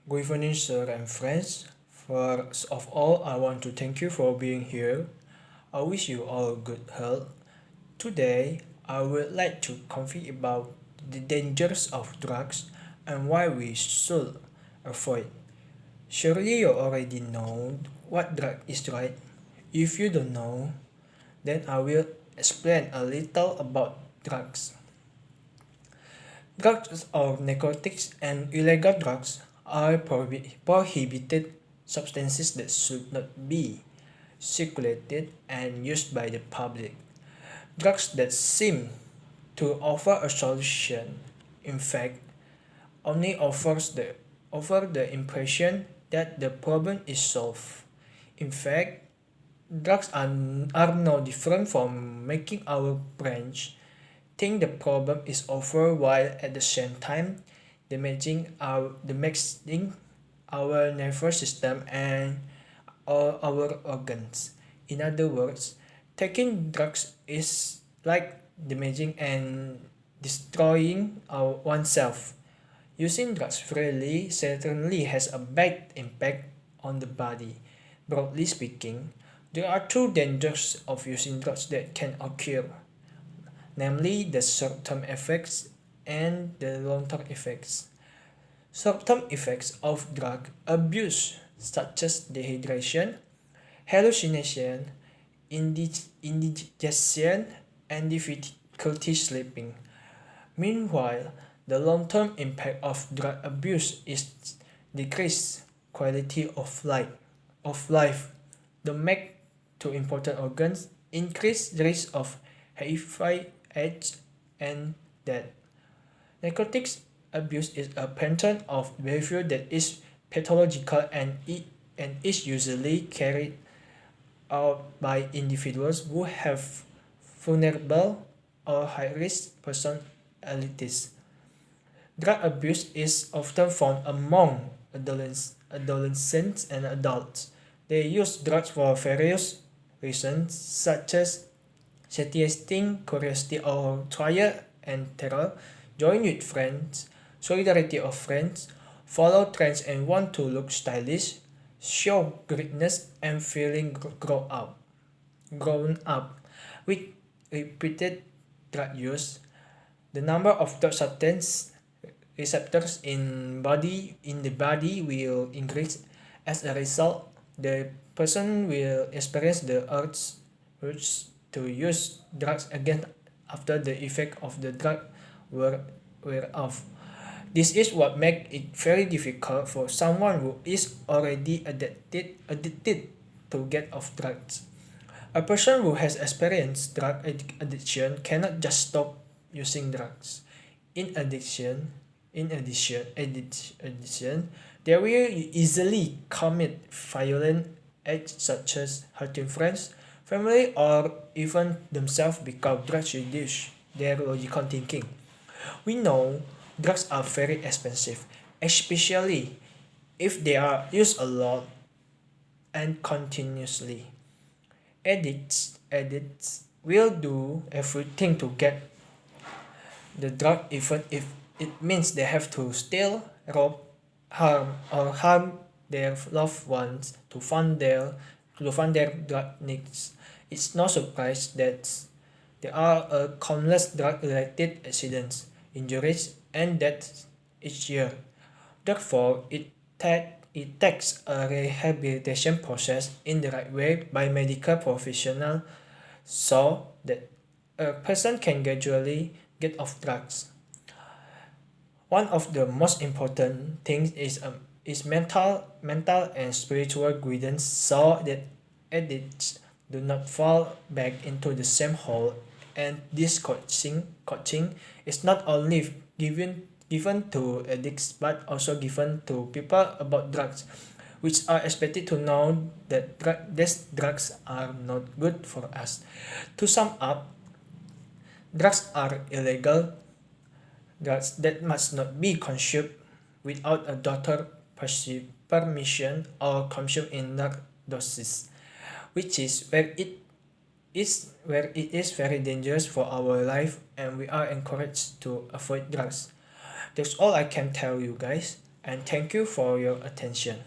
Good evening, sir and friends. First of all, I want to thank you for being here. I wish you all good health. Today, I would like to convey about the dangers of drugs and why we should avoid. Surely you already know what drug is, right? If you don't know, then I will explain a little about drugs. Drugs or narcotics and illegal drugs are prohibited substances that should not be circulated and used by the public. Drugs that seem to offer a solution, in fact, only offer the impression that the problem is solved. In fact, drugs are no different from making our brains think the problem is over while at the same time damaging our nervous system and all our organs. In other words, taking drugs is like damaging and destroying oneself. Using drugs freely certainly has a bad impact on the body. Broadly speaking, there are two dangers of using drugs that can occur, namely the short-term effects and the long-term effects. Short-term effects of drug abuse such as dehydration, hallucination, indigestion, and difficulty sleeping. Meanwhile, the long-term impact of drug abuse is decreased quality of life, damage to important organs, increased risk of HIV, AIDS, and death. Narcotics abuse is a pattern of behavior that is pathological and is usually carried out by individuals who have vulnerable or high-risk personalities. Drug abuse is often found among adolescents and adults. They use drugs for various reasons such as satiating curiosity or trial and terror, join with friends, solidarity of friends, follow trends and want to look stylish, show greatness and feeling grown up. With repeated drug use, the number of drug substance receptors in the body will increase. As a result, the person will experience the urge to use drugs again after the effect of the drug were, wear off. This is what makes it very difficult for someone who is already addicted to get off drugs. A person who has experienced drug addiction cannot just stop using drugs. In addiction, in addition, they will easily commit violent acts such as hurting friends, family, or even themselves because drugs reduce their logical thinking. We know drugs are very expensive, especially if they are used a lot and continuously. Addicts will do everything to get the drug even if it means they have to steal, rob, harm their loved ones to fund their drug needs. It's no surprise that there are countless drug-related accidents, injuries, and deaths each year. Therefore, it takes a rehabilitation process in the right way by medical professionals so that a person can gradually get off drugs. One of the most important things is mental and spiritual guidance so that addicts do not fall back into the same hole. And this coaching is not only given to addicts but also given to people about drugs, which are expected to know that these drugs are not good for us. To sum up, drugs are illegal. Drugs that must not be consumed without a doctor permission or consumed in large doses, which is where it is very dangerous for our life and we are encouraged to avoid drugs. That's all I can tell you guys. and thank you for your attention.